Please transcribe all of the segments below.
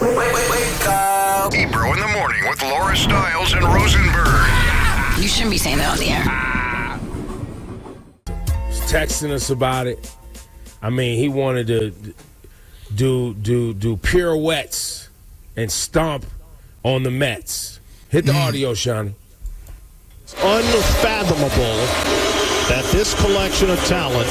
Wake up. Ebro in the morning with Laura Stylez and Rosenberg. You shouldn't be saying that on the air. He's texting us about it. I mean, he wanted to do pirouettes and stomp on the Mets. Hit the audio, Shawnee. It's unfathomable that this collection of talent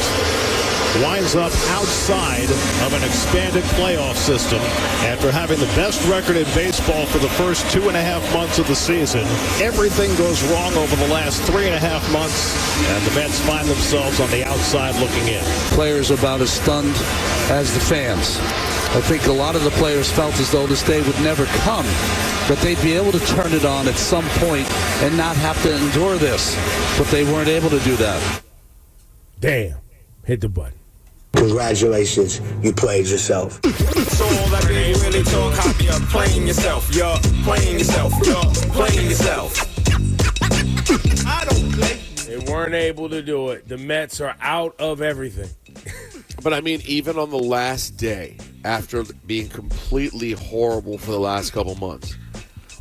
winds up outside of an expanded playoff system after having the best record in baseball for the first 2.5 months of the season. Everything goes wrong over the last 3.5 months, and the Mets find themselves on the outside looking in. Players are about as stunned as the fans. I think a lot of the players felt as though this day would never come, but they'd be able to turn it on at some point and not have to endure this, but they weren't able to do that. Damn. Hit the button. Congratulations, you played yourself. So all that big really talk, how you're playing yourself, you're playing yourself, you're playing yourself. I don't play. They weren't able to do it. The Mets are out of everything. But, I mean, even on the last day, after being completely horrible for the last couple months,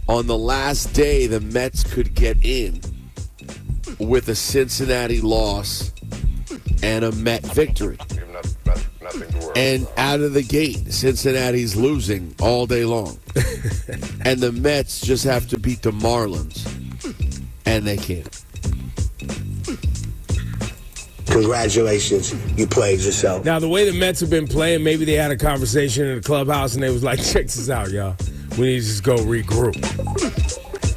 on the last day, the Mets could get in with a Cincinnati loss and a Met victory. And out of the gate, Cincinnati's losing all day long. And the Mets just have to beat the Marlins. And they can't. Congratulations, you played yourself. Now, the way the Mets have been playing, maybe they had a conversation in the clubhouse and they was like, check this out, y'all. We need to just go regroup.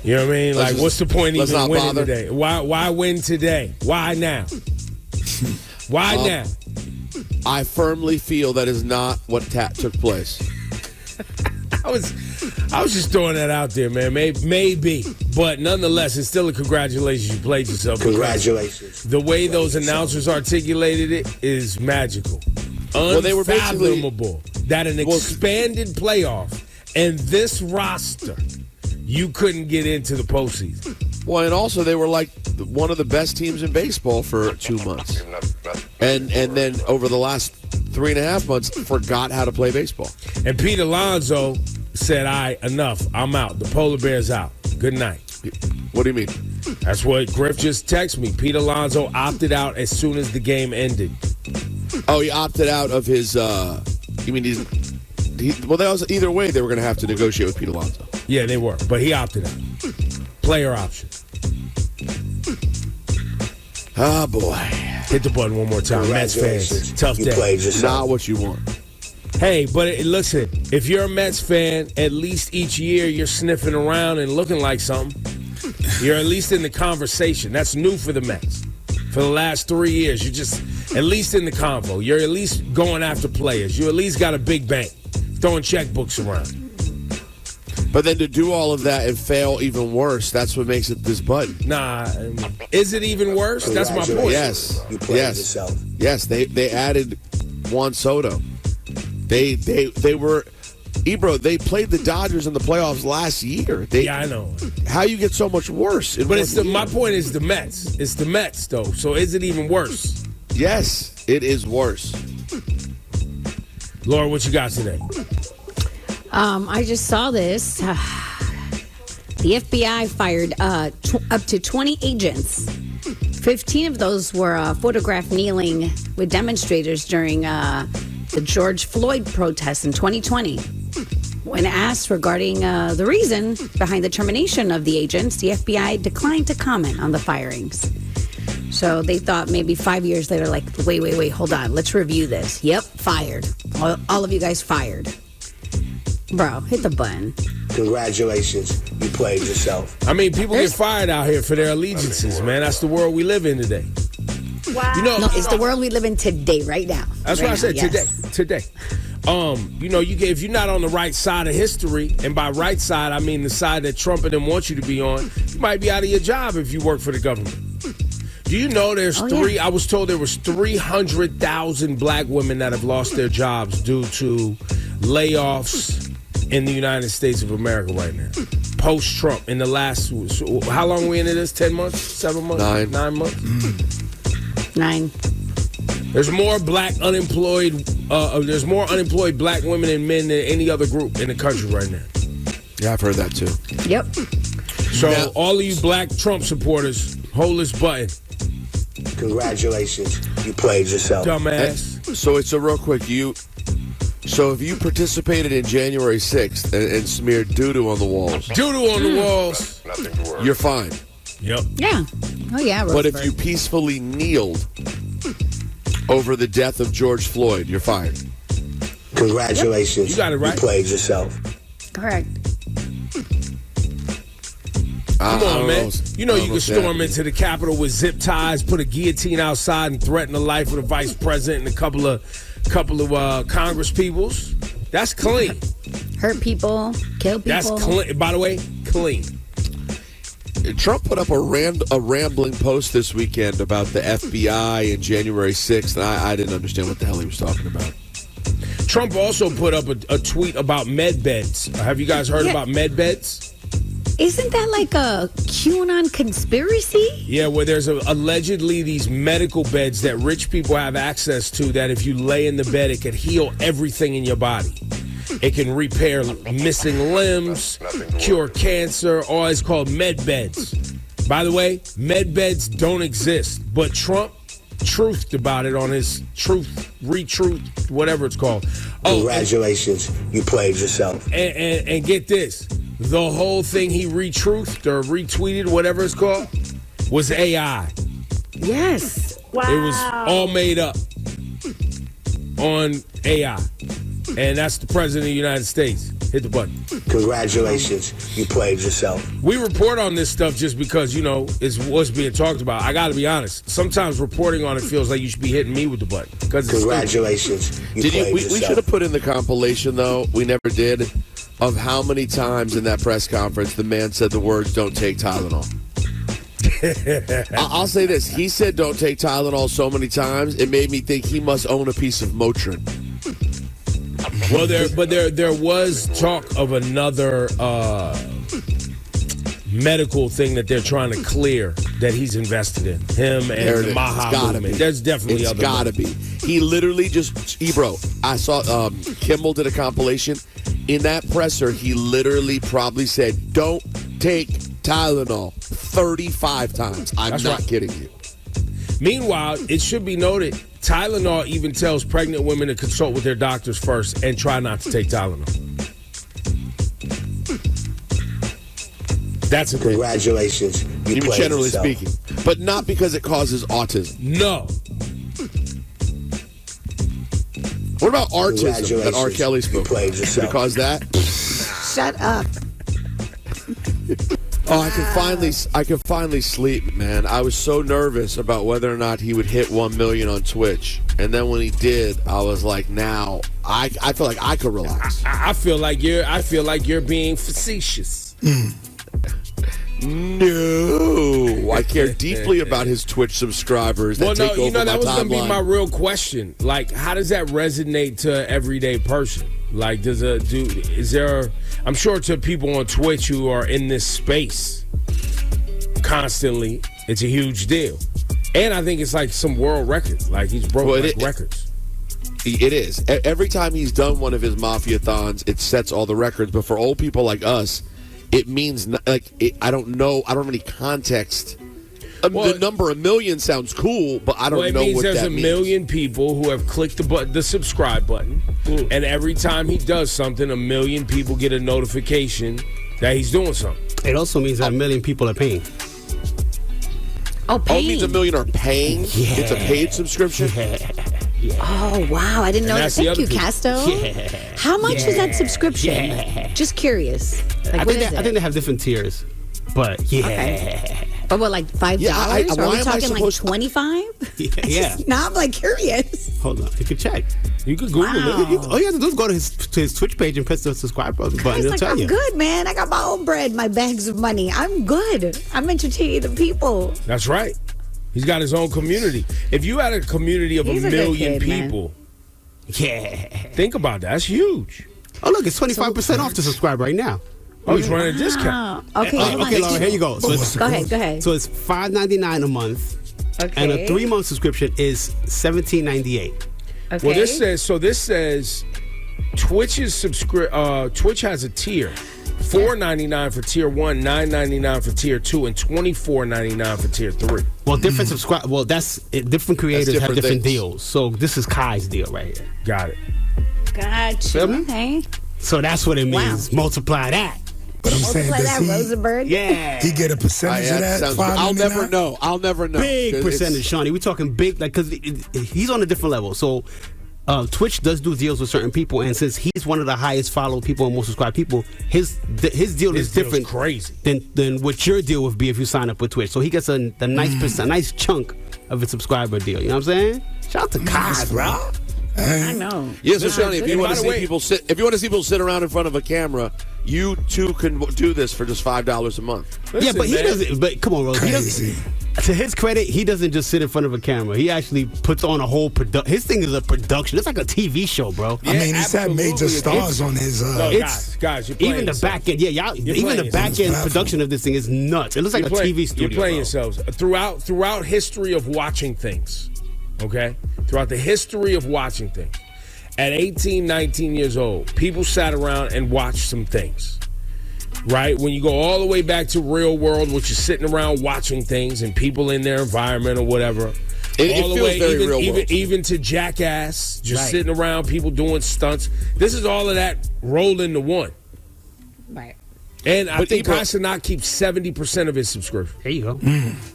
You know what I mean? Like, what's the point of even winning today? Why win today? Why now? Why now? I firmly feel that is not what took place. I was just throwing that out there, man. Maybe. But nonetheless, it's still a congratulations. You played yourself. Congratulations. The way those announcers articulated it is magical. Well, they were unfathomable that an expanded playoff and this roster, you couldn't get into the postseason. Well, and also they were like one of the best teams in baseball for 2 months. And then over the last 3.5 months, forgot how to play baseball. And Pete Alonso said, enough. I'm out. The polar bear's out. Good night. What do you mean? That's what Griff just texted me. Pete Alonso opted out as soon as the game ended. Oh, he opted out of his, you mean well, that was either way they were going to have to negotiate with Pete Alonso. Yeah, they were. But he opted out. Player option. Oh, boy. Hit the button one more time. Mets fans. Tough day. Played yourself. Not what you want. Hey, but listen, if you're a Mets fan, at least each year you're sniffing around and looking like something. You're at least in the conversation. That's new for the Mets. For the last 3 years, you're just at least in the convo. You're at least going after players. You at least got a big bank, throwing checkbooks around. But then to do all of that and fail even worse, that's what makes it this button. Nah, is it even worse? That's my point. Yes. You played yourself. Yes, they added Juan Soto. They were Ebro. They played the Dodgers in the playoffs last year. Yeah, I know. How you get so much worse? But my point is the Mets. It's the Mets though. So is it even worse? Yes, it is worse. Laura, what you got today? I just saw this. The FBI fired up to 20 agents. 15 of those were photographed kneeling with demonstrators during the George Floyd protests in 2020. When asked regarding the reason behind the termination of the agents, the FBI declined to comment on the firings. So they thought maybe 5 years later, like, wait, hold on. Let's review this. Yep, fired. All of you guys fired. Bro, hit the button. Congratulations, you played yourself. I mean, people get fired out here for their allegiances, man. That's the world we live in today. Wow. No, it's the world we live in today, right now. That's what I said, today. If you're not on the right side of history, and by right side, I mean the side that Trump and them want you to be on, you might be out of your job if you work for the government. Do you know I was told there was 300,000 black women that have lost their jobs due to layoffs in the United States of America right now. Post-Trump, in the last, how long are we into this? 10 months? 7 months? 9 months? 9. There's more black unemployed. There's more unemployed black women and men than any other group in the country right now. Yeah, I've heard that too. Yep. So Now- all of you black Trump supporters, hold this button, Congratulations, you played yourself. dumbass. So it's a real quick. So if you participated in January 6th and smeared doo-doo on the walls, Doodle on the walls. Nothing to worry. you're fine. Yep. Yeah. Oh, yeah, But if Rosenberg. you peacefully kneeled over the death of George Floyd, you're fired. Congratulations, You got it right. you played yourself. Correct. Come on, man. You know I you don't can if that- storm into the Capitol with zip ties, put a guillotine outside, and threaten the life of the vice president and a couple of Congress peoples. That's clean. Hurt people, kill people. That's clean. By the way, clean. Trump put up a rambling post this weekend about the FBI and January 6th, and I didn't understand what the hell he was talking about. Trump also put up a tweet about med beds. Have you guys heard Yeah. about med beds? Isn't that like a QAnon conspiracy? Yeah, where there's allegedly these medical beds that rich people have access to that if you lay in the bed, it can heal everything in your body. It can repair missing limbs, cure cancer, or it's called med beds. By the way, med beds don't exist, but Trump truthed about it on his retruth, whatever it's called. Oh, Congratulations, you played yourself. and get this. The whole thing he retruthed or retweeted, whatever it's called, was AI. Yes. It was all made up on AI. And that's the president of the United States. Hit the button. Congratulations, you played yourself. We report on this stuff just because, you know, it's what's being talked about. I got to be honest. Sometimes reporting on it feels like you should be hitting me with the button. Because Congratulations, you played We yourself. should have put in the compilation, though. We never did. Of how many times in that press conference the man said the words "Don't take Tylenol." I'll say this: he said "Don't take Tylenol" so many times, it made me think he must own a piece of Motrin. Well, there was talk of another medical thing that they're trying to clear that he's invested in. Him There and it the is. Maha It's gotta movement. be. There's definitely It's other. gotta be. He literally just Ebro. I saw Kimmel did a compilation. In that presser, he literally probably said, "Don't take Tylenol" 35 times. I'm That's not right. kidding you. Meanwhile, it should be noted, Tylenol even tells pregnant women to consult with their doctors first and try not to take Tylenol. That's a thing. Congratulations, you Even played generally yourself. speaking, but not because it causes autism. No. What about autism that R. Congratulations, Kelly you spoke played about? yourself. Because that. Shut up. Oh, I can finally sleep, man. I was so nervous about whether or not he would hit 1 million on Twitch, and then when he did, I was like, now I feel like I could relax. I feel like you're being facetious. No, I care deeply about his Twitch subscribers that Well, no, take you over know, my that was going to be timeline. my real question. Like, how does that resonate to an everyday person? Like, I'm sure to people on Twitch who are in this space constantly, it's a huge deal. And I think it's like some world record. Like, he's broken records. It is. Every time he's done one of his mafia-thons, it sets all the records. But for old people like us, it means, I don't know. I don't have any context. The number 1 million sounds cool, but I don't know what that means. There's a million people who have clicked the subscribe button. And every time he does something, 1 million people get a notification that he's doing something. It also means that 1 million people are paying. Oh, Oh, it paying. means 1 million are paying? Yeah. It's a paid subscription? Oh, wow. I didn't know that. that's the Thank other you, piece. Casto. How much is that subscription? Just curious. Like, I what think is I think they have different tiers, but yeah, Okay. But what, like $5? Yeah, Are we why am I talking like supposed to- 25? yeah. Now I'm like curious. Hold on, you can check. You could Google it. All you have to do is go to his Twitch page and press the subscribe button. It's It'll like, tell I'm you. good, man. I got my own bread, my bags of money. I'm good. I'm entertaining the people. That's right. He's got his own community. If you had a community of He's a a good million kid, man. people, Yeah. think about that. That's huge. Oh look, it's 25% off to subscribe right now. Oh, he's running a discount. Oh, okay. hold on. Okay, Laura, here you go. So it's, Go ahead. So it's $5.99 a month, Okay. And a 3-month subscription is $17.98. Okay. Well, this says Twitch's Twitch has a tier. $4.99 for tier 1, $9.99 for tier 2, and $24.99 for tier 3. Well, different different creators have different things. deals. So this is Kai's deal right here. Got it. Gotcha. Feel me? Okay. So that's what it means. Wow. Multiply that. But I'm saying, Multiply does that, Rosenberg. Yeah. he get a percentage of that? I'll never $5.99? know. I'll never know. Big 'Cause percentage, Shawnee. We're talking big, like, because he's on a different level. So Twitch does do deals with certain people, and since he's one of the highest followed people and most subscribed people, his deal is different crazy than what your deal would be if you sign up with Twitch. So he gets a nice nice chunk of a subscriber deal. You know what I'm saying? Shout out to Kai, bro. I know. Yes, so Shawnee, if you want to By the see way- people sit around in front of a camera, you too can do this for just $5 a month. Listen, Yeah, but he man. doesn't. But come on, Rose. He Crazy. doesn't. To his credit, he doesn't just sit in front of a camera. He actually puts on a whole production. His thing is a production. It's like a TV show, bro. I mean, he's had major absolutely. stars on his. No, It's guys, you're playing even the yourself. back end. Yeah, y'all. You're Even playing the back end yourself. production of this thing is nuts. It looks like a TV studio. You're playing bro. yourselves throughout history of watching things. Okay, throughout the history of watching things. At 18, 19 years old, people sat around and watched some things. Right? When you go all the way back to real world, which is sitting around watching things and people in their environment or whatever. It all the feels way, very real world. even to Jackass, just Right. sitting around, people doing stunts. This is all of that rolled into one. Right. And I But think Ebro- Kai Cenat keeps 70% of his subscription. There you go.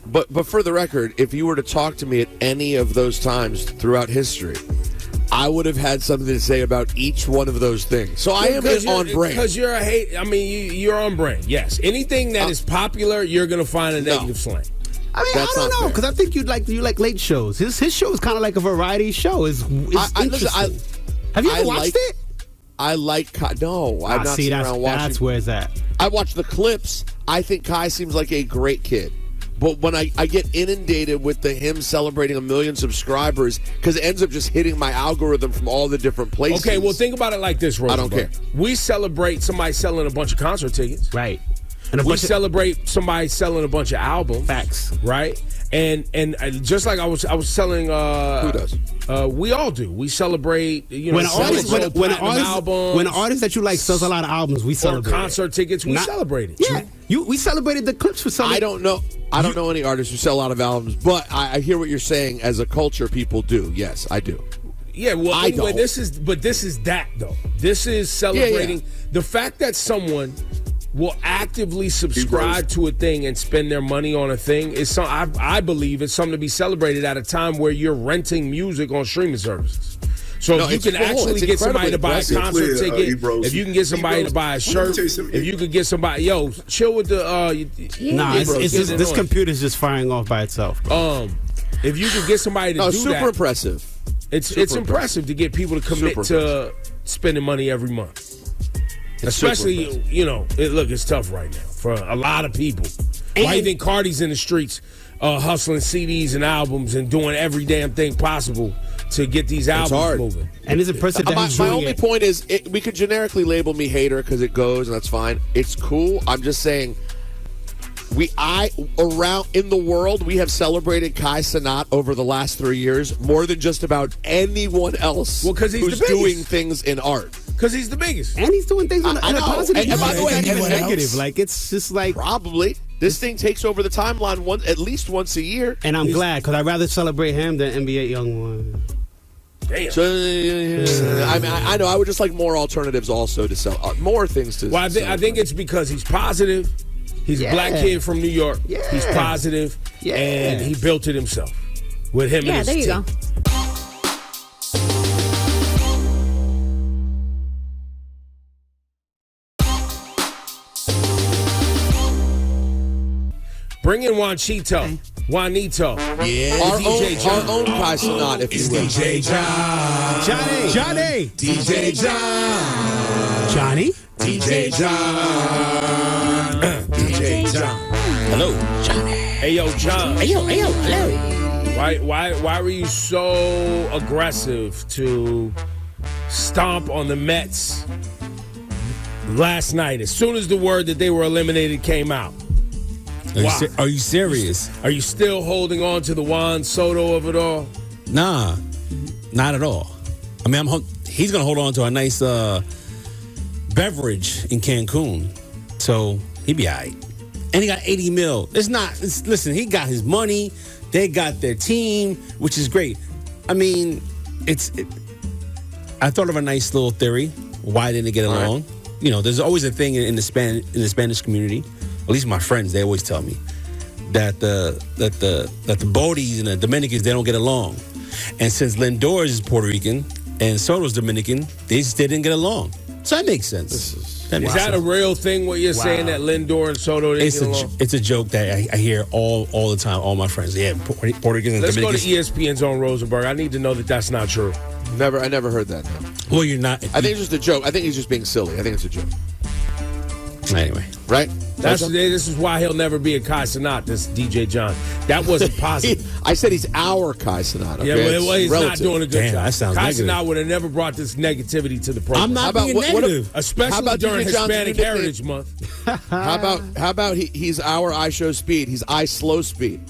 But for the record, if you were to talk to me at any of those times throughout history, I would have had something to say about each one of those things. So I am on brand. Because you're you're on brand. Yes. Anything that is popular, you're going to find a negative slant. I mean, That's I don't not know fair. because I think you like late shows. His show is kind of like a variety show. It's listen, interesting. Have you ever watched it? I like Kai. No, I've not see, seen that's around watching. that's where it's at. I watch the clips. I think Kai seems like a great kid. But when I get inundated with him celebrating 1 million subscribers, because it ends up just hitting my algorithm from all the different places. Okay, well, think about it like this, Rosenberg. I don't care. We celebrate somebody selling a bunch of concert tickets. Right. And We celebrate somebody selling a bunch of albums. Facts. Right? And just like I was selling. Who does? We all do. We celebrate. when an artist, when an artist that you like sells a lot of albums, we or celebrate. concert tickets, we Not- celebrate it. Yeah, we celebrated the clips for some. I don't know. I don't know any artists who sell a lot of albums, but I hear what you're saying. As a culture, people do. Yes, I do. Yeah, well, I anyway, don't. this is that though. This is celebrating the fact that someone will actively subscribe to a thing and spend their money on a thing is some. I believe it's something to be celebrated at a time where you're renting music on streaming services. So No, if you it's can cool. actually It's get somebody to buy a incredibly concert impressive. ticket, Ebro, if you can get somebody to buy a shirt, if you could get somebody, chill with the. Nah, Ebro, it's just, get this annoying. computer's just firing off by itself. Bro. If you could get somebody to No, do super that, impressive. it's Super impressive to get people to commit Super to spending money every month. It's super Especially, impressive. look, it's tough right now for a lot of people. Why do you think Cardi's in the streets hustling CDs and albums and doing every damn thing possible to get these albums hard. moving? And it's impressive that he's My doing only it. point is, we could generically label me hater because it goes, and that's fine. It's cool. I'm just saying, around in the world, we have celebrated Kai Cenat over the last 3 years more than just about anyone else. Well, 'cause he's who's the biggest. doing things in art. Because he's the biggest. And he's doing things in I a know. positive And by the way, and a anyone negative. else? Like, it's just like. Probably this thing takes over the timeline at least once a year. And I'm glad because I'd rather celebrate him than NBA Youngboy. Damn. So, I mean, I know. I would just like more alternatives also to sell, more things to. Well, I think it's because he's positive. He's a black kid from New York. Yeah. He's positive, Yeah. and he built it himself with him and Yeah, his there you team. go. Bring in Juanito. Yeah. our DJ John. own Kai Cenat, if you will. DJ John. Johnny. DJ John. Johnny. DJ John. DJ John. Hello, Johnny. Hey, yo, John. Hello. Why were you so aggressive to stomp on the Mets last night as soon as the word that they were eliminated came out? Are you serious? Are you still holding on to the Juan Soto of it all? Nah, not at all. I mean, he's going to hold on to a nice beverage in Cancun. So he'd be all right. And he got 80 mil. Listen, he got his money. They got their team, which is great. I mean, I thought of a nice little theory. Why didn't they get along? Right. You know, there's always a thing in the Spanish community. At least my friends, they always tell me that the Bodis and the Dominicans, they don't get along. And since Lindor is Puerto Rican and Soto's Dominican, they didn't get along. So that makes sense. Is that a real thing, what you're saying, that Lindor and Soto didn't get along? It's a joke that I hear all the time, all my friends. Yeah, Puerto Ricans and Let's Dominicans. go to ESPN's own Rosenberg. I need to know that that's not true. I never heard that. No. Well, you're not. I think it's just a joke. I think he's just being silly. I think it's a joke. Anyway. Right? This is why he'll never be a Kai Cenat, this DJ John. That wasn't positive. I said he's our Kai Cenat. Okay? Yeah, well, he's not doing a good job. That sounds Kai negative. Cenat would have never brought this negativity to the program. I'm not being negative. Especially during Hispanic Heritage Month. How about he's our I Show Speed? He's I Slow Speed.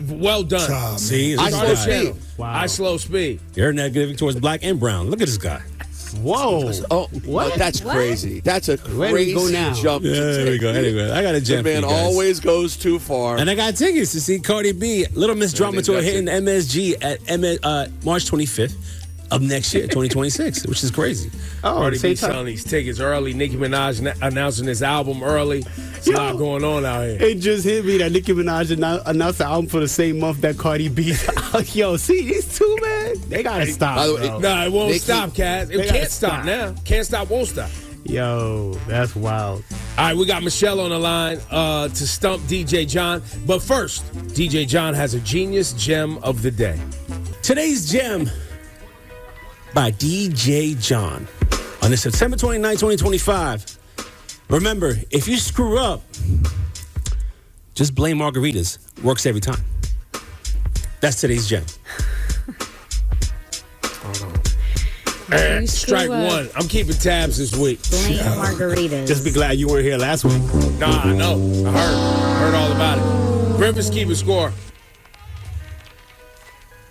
Well done. See, I Slow Speed. Wow. I Slow Speed. You're negative towards black and brown. Look at this guy. Whoa. Oh, what? That's crazy. That's a crazy jump. Yeah, there we go. Anyway, I got a gem. The man always goes too far. And I got tickets to see Cardi B, Little Miss Drama Tour hitting MSG at March 25th of next year, 2026, which is crazy. Cardi B selling these tickets early. Nicki Minaj announcing this album early. It's a lot going on out here. It just hit me that Nicki Minaj announced the album for the same month that Cardi B. Yo, see, these two, man, they gotta stop. No, it won't stop, Kaz. It can't stop now. Can't stop, won't stop. Yo, that's wild. All right, we got Michelle on the line to stump DJ John. But first, DJ John has a genius gem of the day. Today's gem by DJ John on this September 29, 2025. Remember, if you screw up, just blame margaritas. Works every time. That's today's gem. Strike one. I'm keeping tabs this week. Blame margaritas. Just be glad you weren't here last week. Nah, I know. I heard all about it. Griffith's keeping score.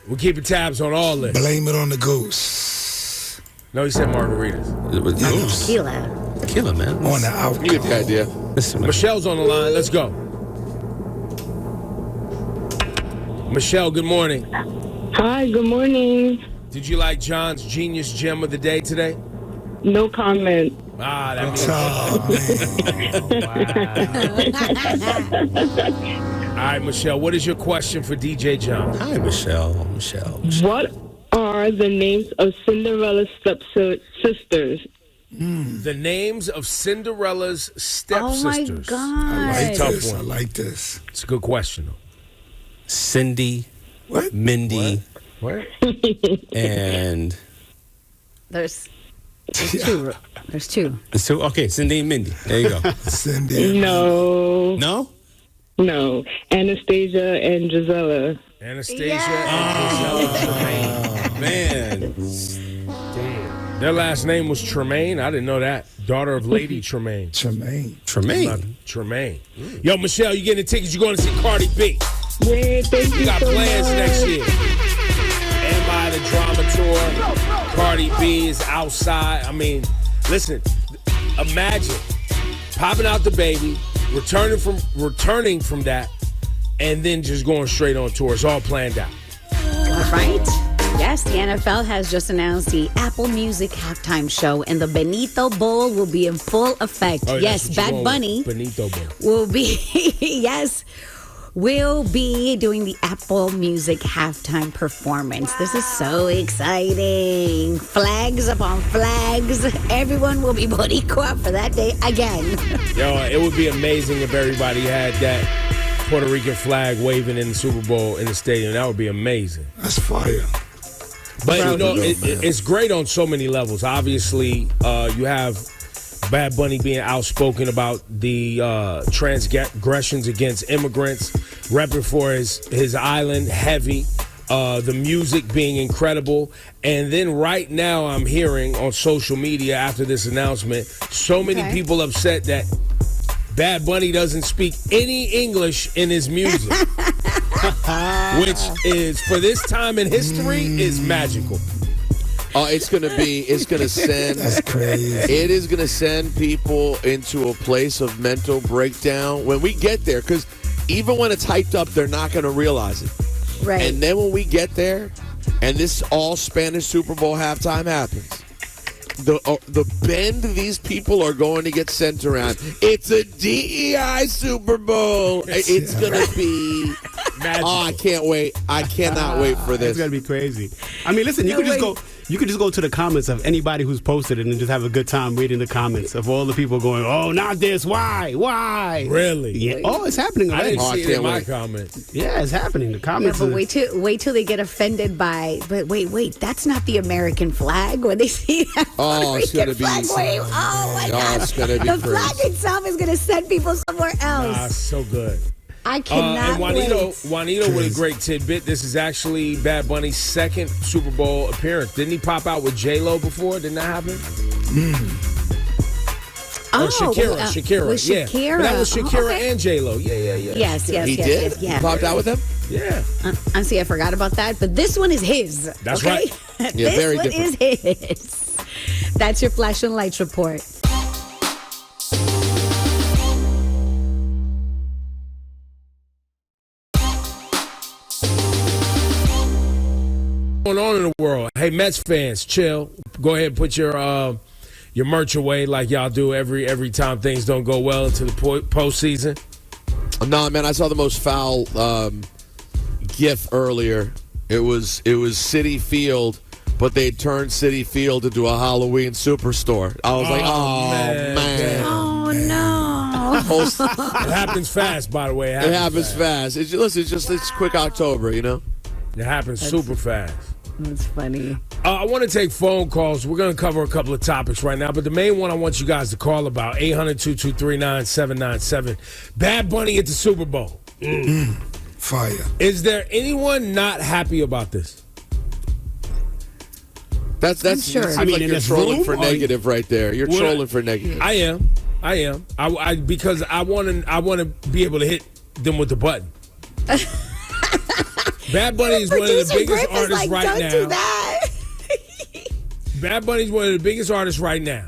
We're keeping tabs on all this. Blame it on the goose. No, he said margaritas. It was Tequila. Tequila, man. On the alcohol. You get the idea. Listen, man. Michelle's on the line. Let's go. Michelle, good morning. Hi, good morning. Did you like John's genius gem of the day today? No comment. Ah, that means. All right, Michelle, what is your question for DJ John? Hi, Michelle. What are the names of Cinderella's stepsisters? The names of Cinderella's stepsisters. Oh, my God. It's a tough one. I like this. It's a good question, though. Cindy, What? Mindy, What? and There's two. There's two. so okay, Cindy and Mindy. There you go. Cindy. No. No? No. Anastasia and Gisela. Anastasia and Gisela. Man. Damn. Their last name was Tremaine. I didn't know that. Daughter of Lady Tremaine. Tremaine. Tremaine. Yo, Michelle, you getting the tickets? You're going to see Cardi B. Yeah, thank you got so plans much. next year. MI the Drama Tour. Cardi B is outside. I mean, listen, imagine popping out the baby, returning from that, and then just going straight on tour. It's all planned out. Right? Yes, the NFL has just announced the Apple Music halftime show, and the Benito Bowl will be in full effect. Oh, yes, Bad Bunny Benito Bowl. will be, will be doing the Apple Music halftime performance. This is so exciting. Flags upon flags. Everyone will be Boricua for that day again. Yo, it would be amazing if everybody had that Puerto Rican flag waving in the Super Bowl in the stadium. That would be amazing. That's fire. But, you know, it's great on so many levels. Obviously, you have Bad Bunny being outspoken about the transgressions against immigrants, repping for his island heavy, the music being incredible. And then right now I'm hearing on social media after this announcement, so many people upset that Bad Bunny doesn't speak any English in his music, which is, for this time in history, is magical. Oh, it's gonna send. That's crazy. It is gonna send people into a place of mental breakdown when we get there. Because even when it's hyped up, they're not gonna realize it. Right. And then when we get there, and this all Spanish Super Bowl halftime happens, the bend these people are going to get sent around. It's a DEI Super Bowl. It's gonna be. Magical. Oh, I can't wait. I cannot wait for this. It's gonna be crazy. I mean, listen, you could just go to the comments of anybody who's posted it and just have a good time reading the comments of all the people going, "Oh, not this! Why? Really? Yeah. Oh, it's happening I already. didn't see it in my wait. comments. Yeah, it's happening. The Yeah, comments. but wait till they get offended by. But wait, that's not the American flag. When they see that Oh, it's gonna American be. flag wave, oh my God, it's gonna be the crazy. flag itself is gonna send people somewhere else. Ah, so good. I cannot And Juanito wait. with a great tidbit. This is actually Bad Bunny's second Super Bowl appearance. Didn't he pop out with J-Lo before? Didn't that happen? Or Shakira. With Yeah. Shakira. But that was Shakira Okay. and J-Lo. Yeah. Yes. He did? Yeah. He popped out with him? Yeah. See, I forgot about that, but this one is his. That's okay? right. Yeah, this very one different. is his. That's your Flash and Lights report. What's going on in the world? Hey, Mets fans, chill. Go ahead and put your merch away like y'all do every time things don't go well into the postseason. No, man, I saw the most foul GIF earlier. It was Citi Field, but they turned Citi Field into a Halloween superstore. I was like, oh man. Oh no! It happens fast, by the way. It happens fast. It's quick October, you know. It happens super fast. That's funny. I want to take phone calls. We're going to cover a couple of topics right now, but the main one I want you guys to call about, 800-223-9797. Bad Bunny at the Super Bowl. Fire. Is there anyone not happy about this? That's sure. Seems I mean, like in you're this trolling room, for negative right there. You're What? trolling for negative. I am. I because I want to be able to hit them with the button. Bad Bunny is one of the Producer biggest Griff is artists like, right don't now. do that. Bad Bunny's one of the biggest artists right now.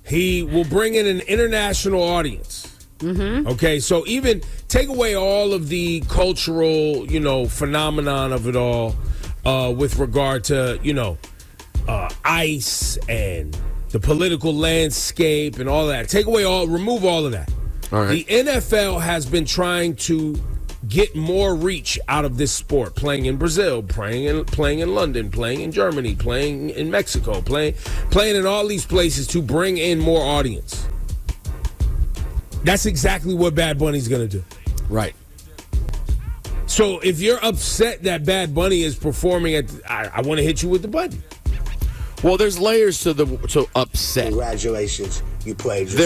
He will bring in an international audience. Mm-hmm. Okay, so even take away all of the cultural, phenomenon of it all, with regard to, ICE and the political landscape and all that. Remove all of that. All right. The NFL has been trying to get more reach out of this sport, playing in Brazil, playing in London, playing in Germany, playing in Mexico, playing in all these places to bring in more audience. That's exactly what Bad Bunny's going to do. Right. So if you're upset that Bad Bunny is performing I want to hit you with the button. Well, there's layers to upset. Congratulations, you played yourself.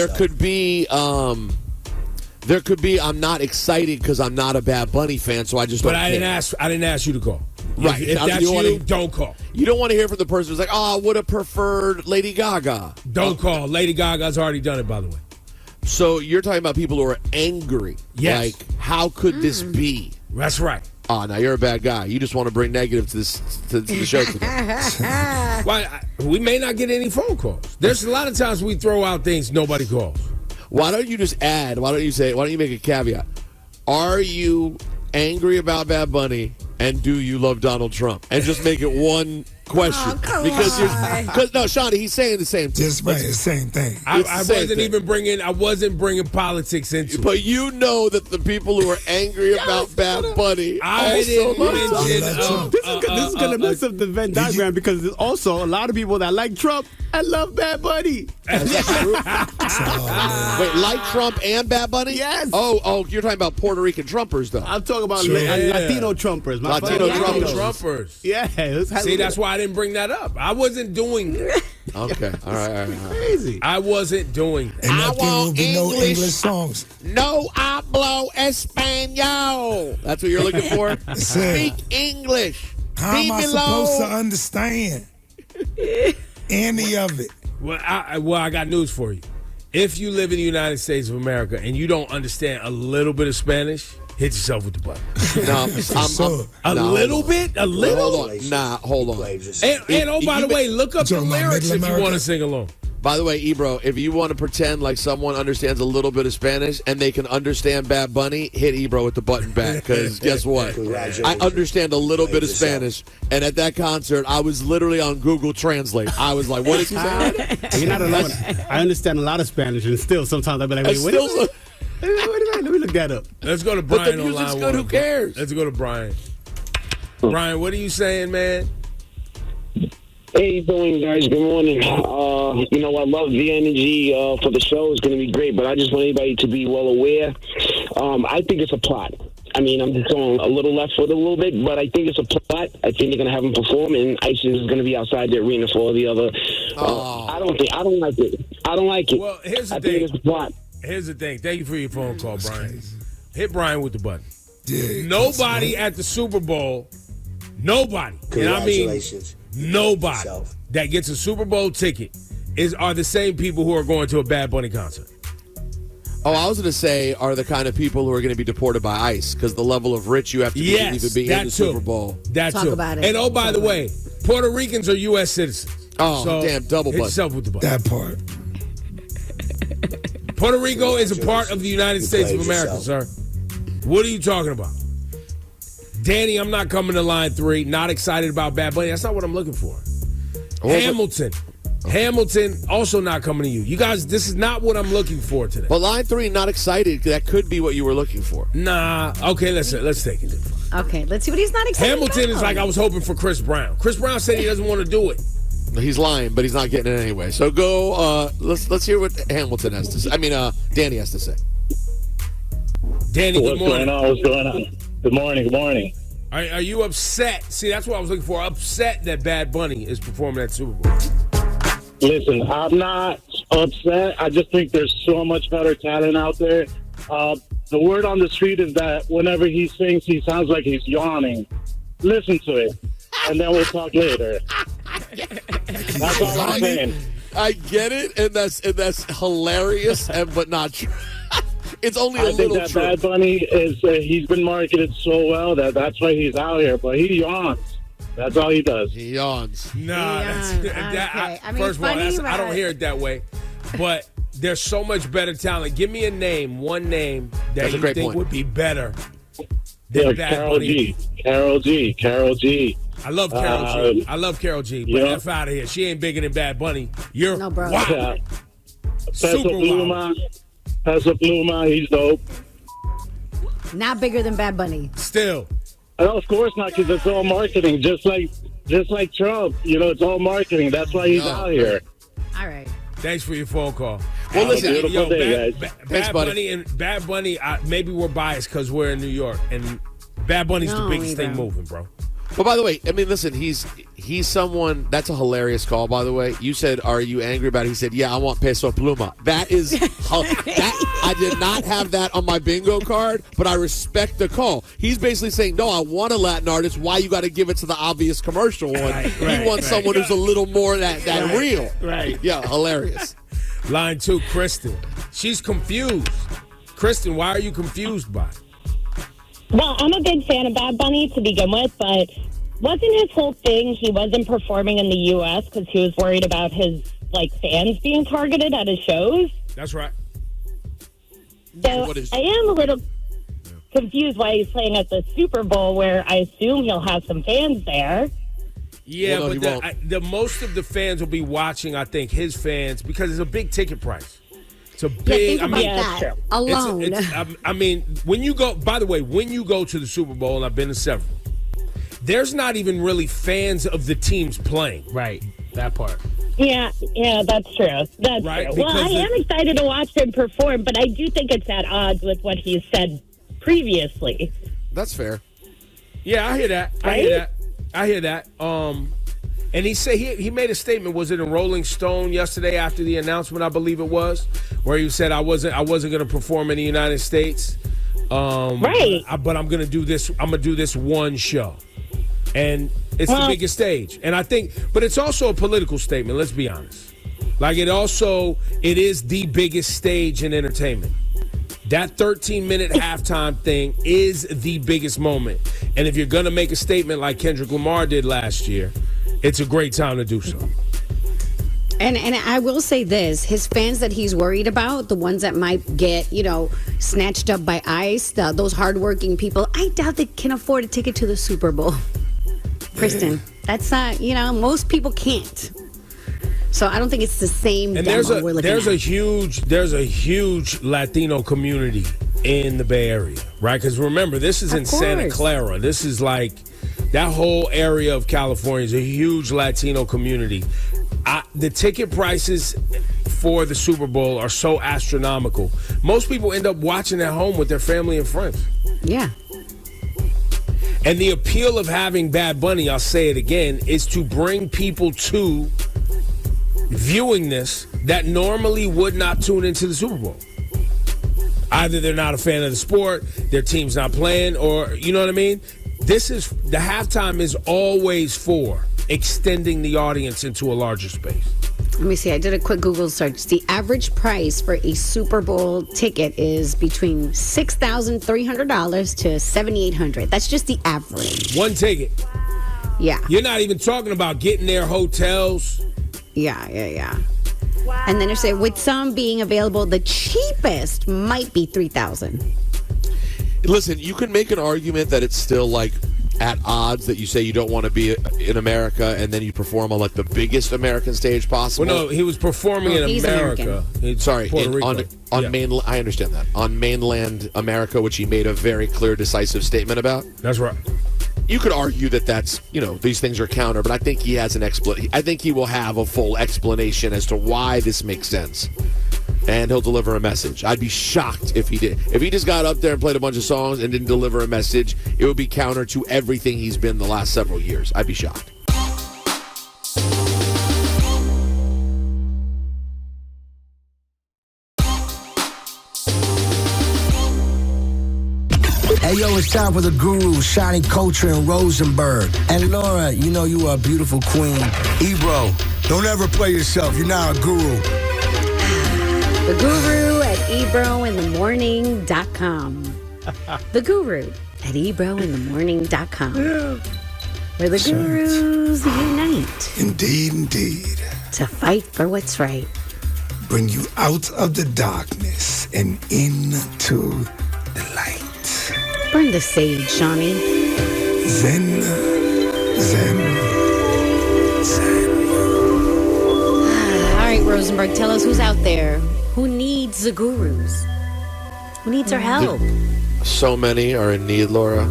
There could be I'm not excited because I'm not a Bad Bunny fan, so I just don't. But I didn't ask you to call. Right. If that's you, don't call. You don't want to hear from the person who's like, oh, I would have preferred Lady Gaga. Don't call. Lady Gaga's already done it, by the way. So you're talking about people who are angry. Yes. Like, how could this be? That's right. Oh, now you're a bad guy. You just want to bring negative to the show today. Why? We may not get any phone calls. There's a lot of times we throw out things nobody calls. Why don't you just add? Why don't you make a caveat? Are you angry about Bad Bunny, and do you love Donald Trump? And just make it one question. Because no, Shawnee, he's saying the same thing. Just right, the same thing. I wasn't bringing politics into it. But you know that the people who are angry about Bad Bunny I didn't mention. This is going to mess up the Venn diagram because there's also a lot of people that like Trump and love Bad Bunny. Wait, like Trump and Bad Bunny? Yes. Oh, you're talking about Puerto Rican Trumpers, though. I'm talking about Sure. Latino Trumpers. Latino Trumpers. Yeah. See, that's why I didn't bring that up. I wasn't doing that. Okay. All right. Crazy. I wasn't doing that. And that there will be no English songs. No hablo español. That's what you're looking for? Speak English. How am I supposed to understand any of it? Well, I got news for you. If you live in the United States of America and you don't understand a little bit of Spanish, hit yourself with the button. A little bit? A little? Hold on. Nah, hold on. And by the way, look up the lyrics if you want to sing along. By the way, Ebro, if you want to pretend like someone understands a little bit of Spanish and they can understand Bad Bunny, hit Ebro with the button back. Because guess what? I understand a little bit of Spanish. And at that concert, I was literally on Google Translate. I was like, what is he saying? You're not alone. I understand a lot of Spanish, and still sometimes I'll be like, wait a minute. Let me look that up. Let's go to Brian but the on music's line good, one. who cares? Let's go to Brian. Brian, what are you saying, man? Hey, how you doing, guys? Good morning. I love the energy for the show. It's going to be great, but I just want everybody to be well aware. I think it's a plot. I mean, I'm just going a little left foot a little bit, but I think it's a plot. I think they're going to have him perform, and ISIS is going to be outside the arena for all the other. I don't like it. I don't like it. Well, here's the I thing. think it's a plot. Here's the thing. Thank you for your phone call, Brian. Hit Brian with the button. Yeah, nobody at the Super Bowl, nobody, and I mean nobody that gets a Super Bowl ticket are the same people who are going to a Bad Bunny concert. Oh, I was going to say are the kind of people who are going to be deported by ICE because the level of rich you have to be to even be in the Super Bowl. That Talk too. about it. And oh, by the way, Puerto Ricans are U.S. citizens. Oh, so damn, double hit button. yourself with the button. That part. Puerto Rico is a part of the United States of America, sir. What are you talking about? Danny, I'm not coming to line 3. Not excited about Bad Bunny. That's not what I'm looking for. Hamilton. Hamilton, also not coming to you. You guys, this is not what I'm looking for today. But line 3, not excited. That could be what you were looking for. Nah. Okay, let's take it. Okay, let's see what he's not excited Hamilton about. is like I was hoping for Chris Brown. Chris Brown said he doesn't want to do it. He's lying, but he's not getting it anyway. So go. Let's hear what Hamilton has to say. I mean, Danny has to say. Danny, good morning. What's going on? Good morning. Good morning. Are you upset? See, that's what I was looking for. Upset that Bad Bunny is performing at Super Bowl. Listen, I'm not upset. I just think there's so much better talent out there. The word on the street is that whenever he sings, he sounds like he's yawning. Listen to it, and then we'll talk later. That's all I'm saying. I get it, and that's hilarious, but not true. It's only a I think little that true. Bad Bunny is he's been marketed so well that's why he's out here, but he yawns. That's all he does. He yawns. Nah, I mean, first of all, funny, I don't hear it that way. But there's so much better talent. Give me one name that you think would be better than Bad Carol Bunny. Carol G. I love Carol G. I love Carol G. But F out of here. She ain't bigger than Bad Bunny. You're No, bro. wow. Yeah. Super Peso Pluma, he's dope. Not bigger than Bad Bunny. Still. No, of course not, because it's all marketing. Just like Trump, it's all marketing. That's why he's out here. All right. Thanks for your phone call. Well, listen, beautiful day, guys. Bad Bunny, maybe we're biased because we're in New York, and Bad Bunny's the biggest thing moving, bro. Well, by the way, I mean, listen, he's someone. That's a hilarious call, by the way. You said, "Are you angry about it?" He said, "Yeah, I want Peso Pluma." That is, I did not have that on my bingo card, but I respect the call. He's basically saying, "No, I want a Latin artist. Why you got to give it to the obvious commercial one? He wants someone who's a little more that real." Right? Yeah, hilarious. Line 2, Kristen. She's confused. Kristen, why are you confused by it? Well, I'm a big fan of Bad Bunny to begin with, but wasn't his whole thing he wasn't performing in the U.S. because he was worried about his fans being targeted at his shows? That's right. So I am a little confused why he's playing at the Super Bowl, where I assume he'll have some fans there. Yeah, Well, no, but the most of the fans will be watching, I think, his fans, because it's a big ticket price. It's a big. Think about that alone. I mean, when you go. By the way, when you go to the Super Bowl, and I've been to several, there's not even really fans of the teams playing. Right, that part. Yeah, that's true. That's right? true. Well, I am excited to watch him perform, but I do think it's at odds with what he's said previously. That's fair. Yeah, I hear that. I hear that. And he said he made a statement. Was it in Rolling Stone yesterday after the announcement? I believe it was, where he said I wasn't going to perform in the United States. Right. But I'm going to do this. I'm going to do this one show, and it's the biggest stage. And I think, but it's also a political statement. Let's be honest. Like it is the biggest stage in entertainment. That 13-minute halftime thing is the biggest moment. And if you're going to make a statement like Kendrick Lamar did last year, it's a great time to do so. And I will say this, his fans that he's worried about, the ones that might get, snatched up by ICE, those hardworking people, I doubt they can afford a ticket to the Super Bowl. Kristen, that's not, most people can't. So I don't think it's the same and demo we're looking at. There's a huge Latino community in the Bay Area, right? Because remember, this is in Santa Clara. This is like that whole area of California is a huge Latino community. The ticket prices for the Super Bowl are so astronomical. Most people end up watching at home with their family and friends. Yeah. And the appeal of having Bad Bunny, I'll say it again, is to bring people to viewing this that normally would not tune into the Super Bowl. Either they're not a fan of the sport, their team's not playing, or you know what I mean? The halftime is always for extending the audience into a larger space. Let me see. I did a quick Google search. The average price for a Super Bowl ticket is between $6,300 to $7,800. That's just the average. One ticket. Yeah. You're not even talking about getting there, hotels. Yeah. Wow. And then they say with some being available, the cheapest might be $3,000. Listen, you can make an argument that it's still like at odds that you say you don't want to be in America and then you perform on like the biggest American stage possible. Well, no, he was performing in America. On mainland. I understand that on mainland America, which he made a very clear, decisive statement about. That's right. You could argue that that's, these things are counter, but I think he has an explanation. I think he will have a full explanation as to why this makes sense. And he'll deliver a message. I'd be shocked if he did. If he just got up there and played a bunch of songs and didn't deliver a message, it would be counter to everything he's been the last several years. I'd be shocked. Hey, yo, it's time for the guru, Shiny Culture and Rosenberg. And Laura, you are a beautiful queen. Ebro, don't ever play yourself. You're now a guru. The Guru at ebrointhemorning.com. The Guru at ebrointhemorning.com. Where the gurus unite. Indeed. To fight for what's right. Bring you out of the darkness and into the light. Burn the sage, Shawnee. Zen. All right, Rosenberg, tell us who's out there. Who needs the gurus? Who needs our help? So many are in need, Laura.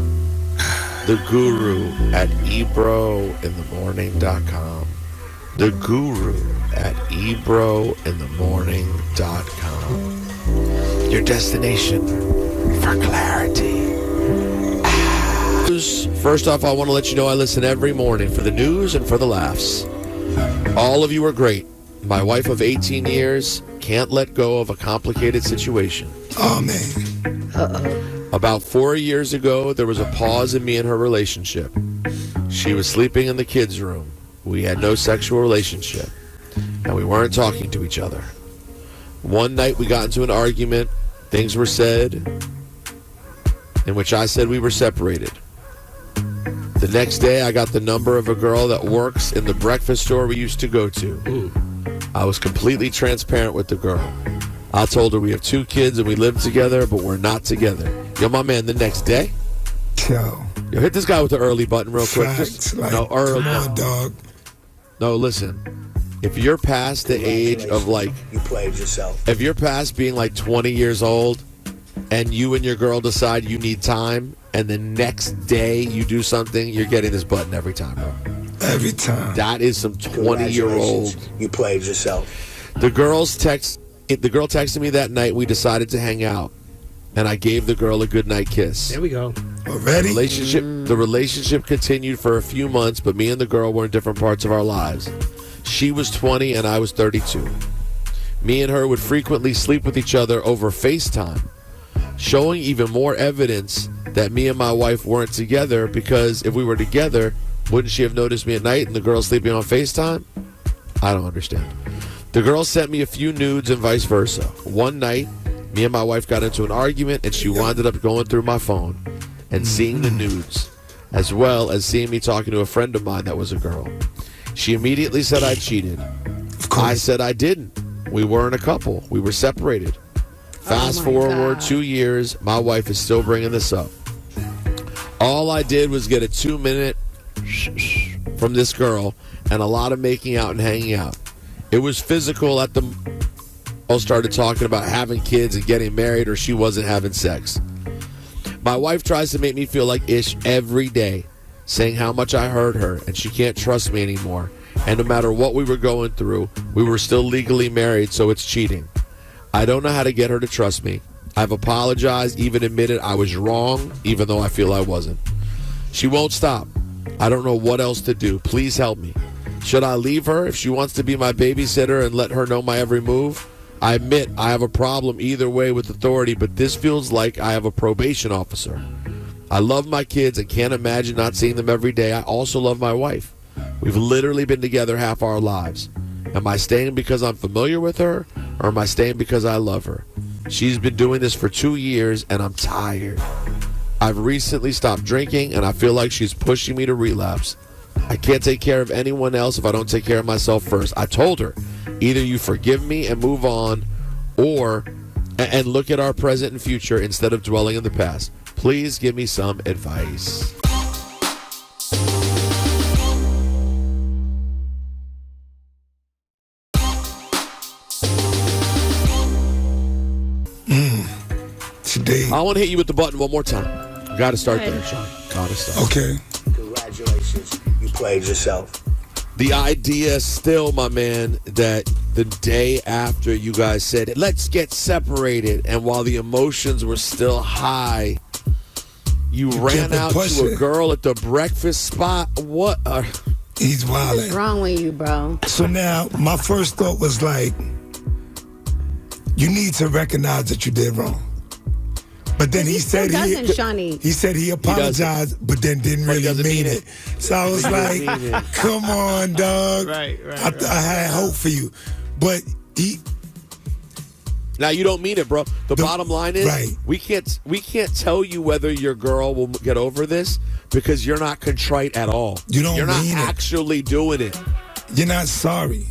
The Guru at ebrointhemorning.com. The Guru at ebrointhemorning.com. Your destination for clarity. First off, I want to let you know I listen every morning for the news and for the laughs. All of you are great. My wife of 18 years can't let go of a complicated situation. Oh, man. Uh-oh. About 4 years ago, there was a pause in me and her relationship. She was sleeping in the kids' room. We had no sexual relationship, and we weren't talking to each other. One night, we got into an argument. Things were said in which I said we were separated. The next day, I got the number of a girl that works in the breakfast store we used to go to. I was completely transparent with the girl. I told her we have 2 kids and we live together, but we're not together. Yo, my man, the next day. Yo, hit this guy with the early button real quick. Facts, Early. Come on, dog. No, listen. If you're past the age of you played yourself. If you're past being like 20 years old and you and your girl decide you need time and the next day you do something, you're getting this button every time, bro. Every time. That is some 20-year-old. You played yourself. The girl texted me that night. We decided to hang out, and I gave the girl a goodnight kiss. There we go. Already? The relationship continued for a few months, but me and the girl were in different parts of our lives. She was 20 and I was 32. Me and her would frequently sleep with each other over FaceTime, showing even more evidence that me and my wife weren't together, because if we were together, wouldn't she have noticed me at night and the girl sleeping on FaceTime? I don't understand. The girl sent me a few nudes and vice versa. One night, me and my wife got into an argument, and she wound up going through my phone and seeing the nudes, as well as seeing me talking to a friend of mine that was a girl. She immediately said I cheated. I said I didn't. We weren't a couple. We were separated. Fast forward 2 years, my wife is still bringing this up. All I did was get a 2-minute from this girl and a lot of making out and hanging out. It was physical at the all started talking about having kids and getting married, or she wasn't having sex. My wife tries to make me feel like ish every day, saying how much I hurt her and she can't trust me anymore. And no matter what we were going through, we were still legally married, so it's cheating. I don't know how to get her to trust me. I've apologized, even admitted I was wrong, even though I feel I wasn't. She won't stop. I don't know what else to do. Please help me. Should I leave her if she wants to be my babysitter and let her know my every move? I admit I have a problem either way with authority, but this feels like I have a probation officer. I love my kids and can't imagine not seeing them every day. I also love my wife. We've literally been together half our lives. Am I staying because I'm familiar with her, or am I staying because I love her? She's been doing this for 2 years, and I'm tired. I've recently stopped drinking, and I feel like she's pushing me to relapse. I can't take care of anyone else if I don't take care of myself first. I told her, either you forgive me and move on, or and look at our present and future instead of dwelling in the past. Please give me some advice. Today, I want to hit you with the button one more time. Got to start there, Sean. Got to start. Okay. Congratulations. You played yourself. The idea still, my man, that the day after you guys said, let's get separated, and while the emotions were still high, you ran out to a girl at the breakfast spot. What? He's wilding. What's wrong with you, bro? So now, my first thought was like, you need to recognize that you did wrong. But then he said he apologized, but then didn't really mean it. So I was like, come on, dog. Right. I had hope for you. But now you don't mean it, bro. The bottom line is we can't tell you whether your girl will get over this because you're not contrite at all. You're not actually doing it. You're not sorry.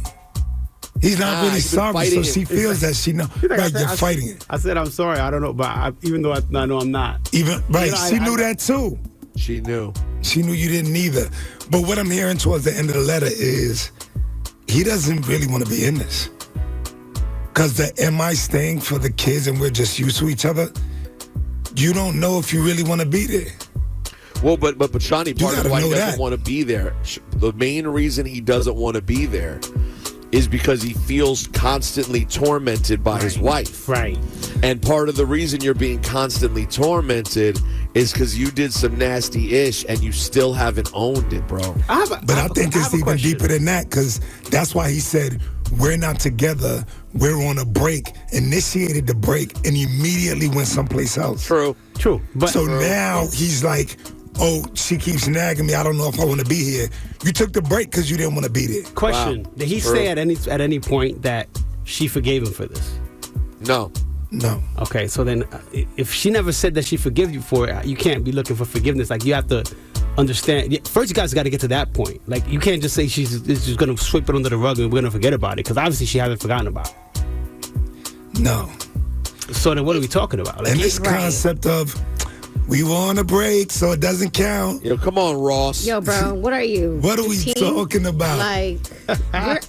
He's not really sorry, so she feels that she knows. Right, you're fighting it. I said I'm sorry. I don't know, but even though I know I'm not. She knew that too. She knew. She knew you didn't either. But what I'm hearing towards the end of the letter is he doesn't really want to be in this. Because the am I staying for the kids and we're just used to each other, you don't know if you really want to be there. Well, but Shawnee, part of why he doesn't want to be there, the main reason he doesn't want to be there is because he feels constantly tormented by his wife. Right. And part of the reason you're being constantly tormented is because you did some nasty ish and you still haven't owned it, bro. I think it's even deeper than that, because that's why he said, we're not together, we're on a break, initiated the break, and immediately went someplace else. True. So now he's like, oh, she keeps nagging me. I don't know if I want to be here. You took the break because you didn't want to be there. Question: Did he say at any point that she forgave him for this? No. Okay, so then if she never said that she forgave you for it, you can't be looking for forgiveness. Like, you have to understand. First, you guys got to get to that point. Like, you can't just say she's just going to sweep it under the rug and we're going to forget about it, because obviously she hasn't forgotten about it. No. So then what are we talking about? Like, and this concept of, we were on a break, so it doesn't count. Yo, come on, Ross. Yo, bro, what are you? What are we talking about? Like,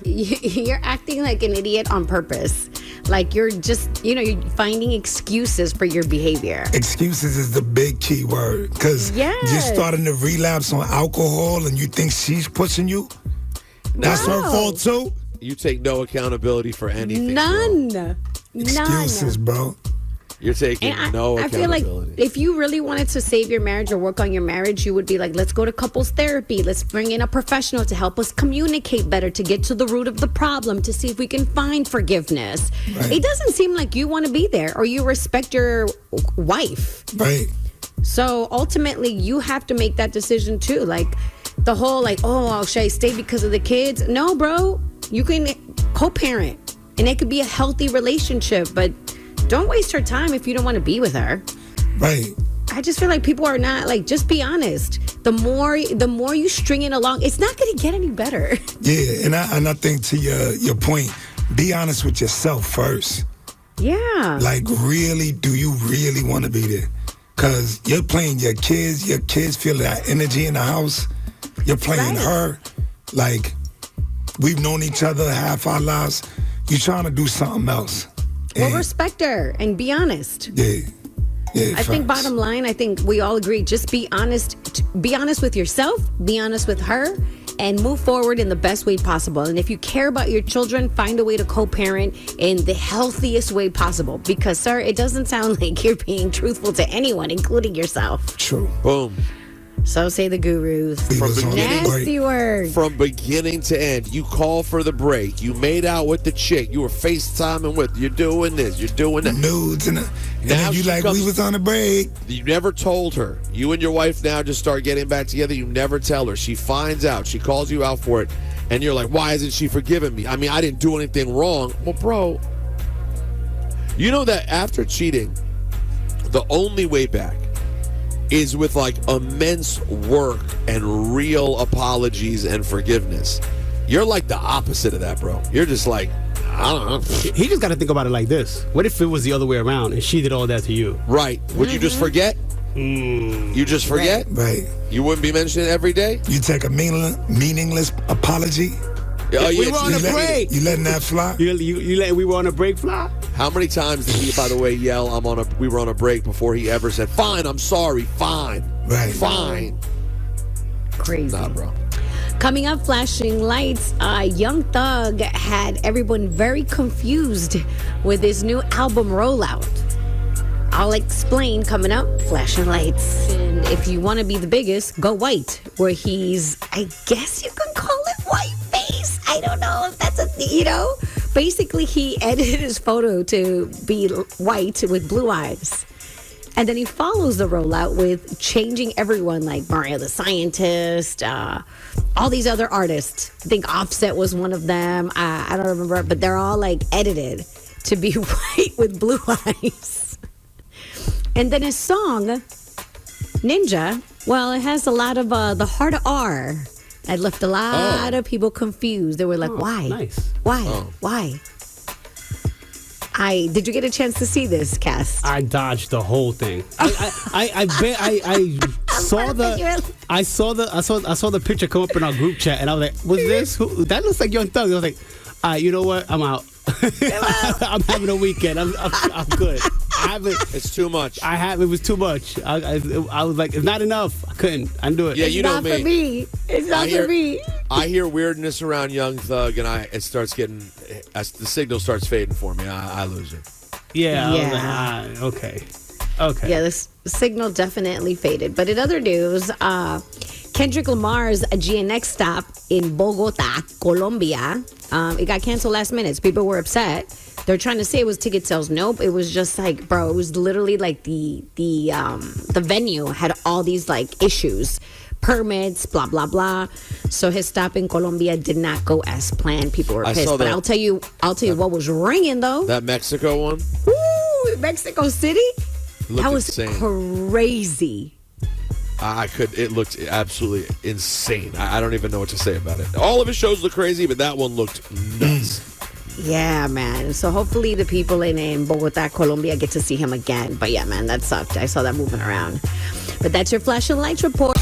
you're acting like an idiot on purpose. Like, you're just, you're finding excuses for your behavior. Excuses is the big key word. Because you're starting to relapse on alcohol and you think she's pushing you? That's her fault, too? You take no accountability for anything. None. Excuses, bro. You're taking no accountability. I feel like if you really wanted to save your marriage or work on your marriage, you would be like, let's go to couples therapy. Let's bring in a professional to help us communicate better, to get to the root of the problem, to see if we can find forgiveness. Right. It doesn't seem like you want to be there or you respect your wife. Right. So ultimately, you have to make that decision too. Like, the whole should I stay because of the kids? No, bro. You can co-parent. And it could be a healthy relationship, but don't waste her time if you don't want to be with her. Right. I just feel like people are not, like, just be honest. The more you string it along, it's not going to get any better. Yeah, and I think to your point, be honest with yourself first. Yeah. Like, really, do you really want to be there? Because you're playing your kids feel that energy in the house. You're playing her. Like, we've known each other half our lives. You're trying to do something else. Well, respect her and be honest. Yeah. I think bottom line, I think we all agree, just be honest. Be honest with yourself, be honest with her, and move forward in the best way possible. And if you care about your children, find a way to co-parent in the healthiest way possible. Because, sir, it doesn't sound like you're being truthful to anyone, including yourself. True. Boom. So say the gurus. Nasty word. From beginning to end, you call for the break. You made out with the chick. You were FaceTiming with. You're doing this. You're doing that. Nudes and then you like, we was on a break. You never told her. You and your wife now just start getting back together. You never tell her. She finds out. She calls you out for it. And you're like, why isn't she forgiving me? I mean, I didn't do anything wrong. Well, bro, you know that after cheating, the only way back is with like immense work and real apologies and forgiveness. You're like the opposite of that, bro. You're just like, I don't know. He just got to think about it like this. What if it was the other way around and she did all that to you? Right. Would you just forget? You just forget? Right. You wouldn't be mentioning it every day? You take a meaningless apology? Oh, yeah, we were on a break. You letting that fly? We were on a break fly? How many times did he, by the way, yell, we were on a break before he ever said, fine, I'm sorry, fine. Right. Fine. Crazy. Nah, bro. Coming up, flashing lights. Young Thug had everyone very confused with his new album rollout. I'll explain coming up, flashing lights. And if you want to be the biggest, go white, where he's, I guess you can call it whiteface. I don't know if that's basically he edited his photo to be white with blue eyes. And then he follows the rollout with changing everyone, like Mario the Scientist, all these other artists. I think Offset was one of them. I don't remember, but they're all like edited to be white with blue eyes. And then his song, Ninja, well, it has a lot of the hard R. That left a lot of people confused. They were like, why? Nice. Why? Why? Did you get a chance to see this, Cass? I dodged the whole thing. I saw the picture come up in our group chat, and I was like, "What's this? That looks like Young Thug." I was like, "You know what? I'm out. I'm having a weekend. I'm good. It's too much. It was too much. I was like, it's not enough. I couldn't do it. Yeah, you know me. For me. It's not for me. I hear weirdness around Young Thug, and it starts getting, as the signal starts fading for me, I lose it. Yeah. I was like, okay. Yeah, the signal definitely faded. But in other news, Kendrick Lamar's GNX stop in Bogota, Colombia, it got canceled last minute. People were upset. They're trying to say it was ticket sales. Nope, it was just like, bro, it was literally like the venue had all these like issues, permits, blah blah blah. So his stop in Colombia did not go as planned. People were pissed. But I'll tell you what was ringing though. That Mexico one. Woo, Mexico City. That was insane. Crazy. It looked absolutely insane. I don't even know what to say about it. All of his shows look crazy, but that one looked nuts. Yeah, man. So hopefully the people in Bogota, Colombia get to see him again. But yeah, man, that sucked. I saw that moving around. But that's your Flash and Lights report.